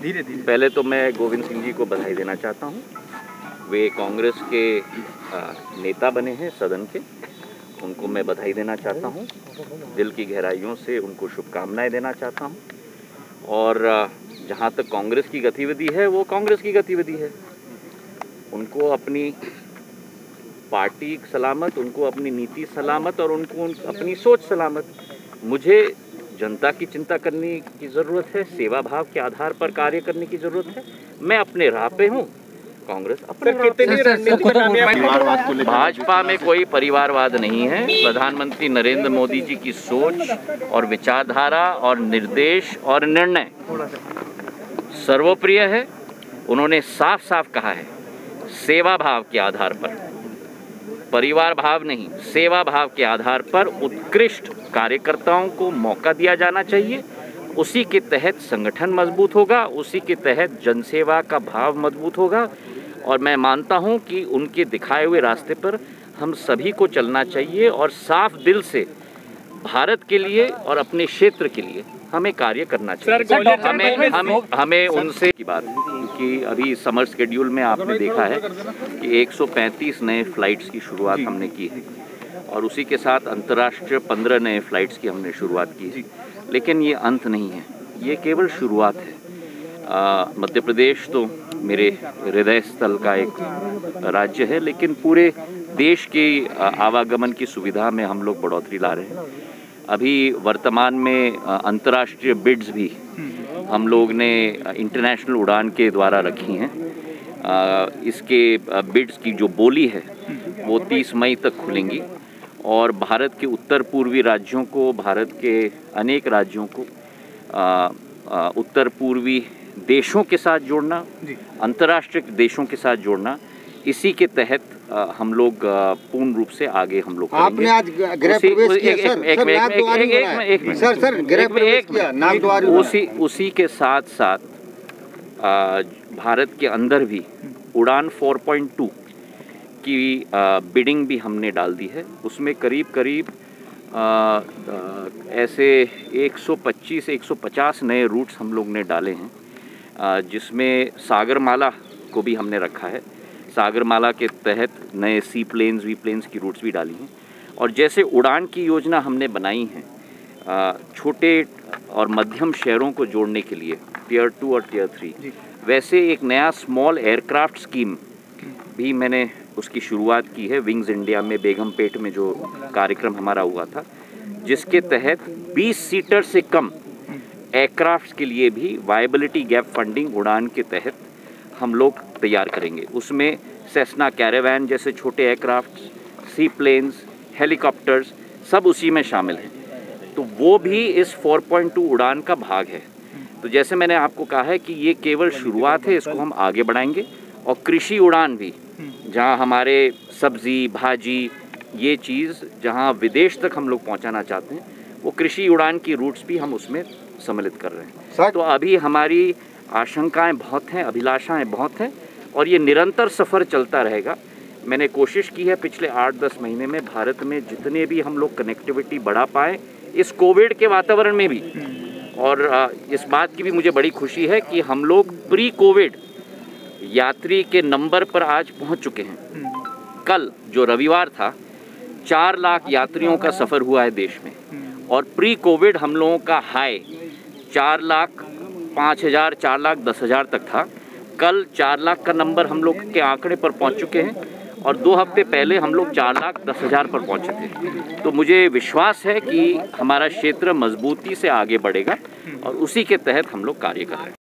धीरे धीरे। पहले तो मैं गोविंद सिंह जी को बधाई देना चाहता हूँ। वे कांग्रेस के नेता बने हैं सदन के, उनको मैं बधाई देना चाहता हूँ। दिल की गहराइयों से उनको शुभकामनाएं देना चाहता हूँ। और जहाँ तक कांग्रेस की गतिविधि है, वो कांग्रेस की गतिविधि है। उनको अपनी पार्टी सलामत, उनको अपनी नीति सलामत और उनको अपनी सोच सलामत। मुझे जनता की चिंता करने की ज़रूरत है, सेवा भाव के आधार पर कार्य करने की ज़रूरत है। मैं अपने राह पे हूँ, कांग्रेस अपने भाजपा में कोई परिवारवाद नहीं है। प्रधानमंत्री नरेंद्र मोदी जी की सोच और विचारधारा और निर्देश और निर्णय सर्वप्रिय है। उन्होंने साफ साफ कहा है, सेवा भाव के आधार पर, परिवार भाव नहीं, सेवा भाव के आधार पर उत्कृष्ट कार्यकर्ताओं को मौका दिया जाना चाहिए। उसी के तहत संगठन मजबूत होगा, उसी के तहत जनसेवा का भाव मजबूत होगा। और मैं मानता हूं कि उनके दिखाए हुए रास्ते पर हम सभी को चलना चाहिए और साफ दिल से भारत के लिए और अपने क्षेत्र के लिए हमें कार्य करना चाहिए। हमें उनसे की बात, क्योंकि अभी समर शेड्यूल में आपने देखा है कि 135 नए फ्लाइट्स की शुरुआत हमने की है और उसी के साथ अंतर्राष्ट्रीय 15 नए फ्लाइट्स की हमने शुरुआत की है। लेकिन ये अंत नहीं है, ये केवल शुरुआत है। मध्य प्रदेश तो मेरे हृदय स्थल का एक राज्य है, लेकिन पूरे देश की आवागमन की सुविधा में हम लोग बढ़ोतरी ला रहे हैं। अभी वर्तमान में अंतर्राष्ट्रीय बिड्स भी हम लोग ने इंटरनेशनल उड़ान के द्वारा रखी हैं। इसके बिड्स की जो बोली है वो 30 मई तक खुलेंगी और भारत के उत्तर पूर्वी राज्यों को, भारत के अनेक राज्यों को उत्तर पूर्वी देशों के साथ जोड़ना, अंतर्राष्ट्रीय देशों के साथ जोड़ना, इसी के तहत हम लोग पूर्ण रूप से आगे हम लोग करेंगे। आपने आज गृह प्रवेश किया, उसी के साथ साथ भारत के अंदर भी उड़ान 4.2 की बिडिंग भी हमने डाल दी है। उसमें करीब ऐसे 125-150 नए रूट्स हम लोग ने डाले हैं, जिसमें सागरमाला को भी हमने रखा है। सागरमाला के तहत नए सी प्लेन्स, वी प्लेन्स की रूट्स भी डाली हैं। और जैसे उड़ान की योजना हमने बनाई है छोटे और मध्यम शहरों को जोड़ने के लिए, टियर 2 और टियर 3, वैसे एक नया स्मॉल एयरक्राफ्ट स्कीम भी मैंने उसकी शुरुआत की है। विंग्स इंडिया में बेगमपेट में जो कार्यक्रम हमारा हुआ था, जिसके तहत 20 सीटर से कम एयरक्राफ्ट्स के लिए भी वायबिलिटी गैप फंडिंग उड़ान के तहत हम लोग तैयार करेंगे। उसमें सेस्ना कैरावैन जैसे छोटे एयरक्राफ्ट्स, सी प्लेन्स, हेलीकॉप्टर्स सब उसी में शामिल हैं। तो वो भी इस 4.2 उड़ान का भाग है। तो जैसे मैंने आपको कहा है कि ये केवल शुरुआत है, इसको हम आगे बढ़ाएंगे। और कृषि उड़ान भी, जहाँ हमारे सब्जी भाजी ये चीज़ जहाँ विदेश तक हम लोग पहुँचाना चाहते हैं, वो कृषि उड़ान की रूट्स भी हम उसमें सम्मिलित कर रहे हैं। तो अभी हमारी आशंकाएं बहुत हैं, अभिलाषाएं बहुत हैं और ये निरंतर सफ़र चलता रहेगा। मैंने कोशिश की है पिछले 8-10 महीने में भारत में जितने भी हम लोग कनेक्टिविटी बढ़ा पाए इस कोविड के वातावरण में भी। और इस बात की भी मुझे बड़ी खुशी है कि हम लोग प्री कोविड यात्री के नंबर पर आज पहुंच चुके हैं। कल जो रविवार था, 4 लाख यात्रियों का सफ़र हुआ है देश में और प्री कोविड हम लोगों का हाई 4,05,000, 4,10,000 तक था। कल 4 लाख का नंबर हम लोग के आंकड़े पर पहुंच चुके हैं और 2 हफ्ते पहले हम लोग 4,10,000 पर पहुंचे थे। तो मुझे विश्वास है कि हमारा क्षेत्र मजबूती से आगे बढ़ेगा और उसी के तहत हम लोग कार्य कर रहे हैं।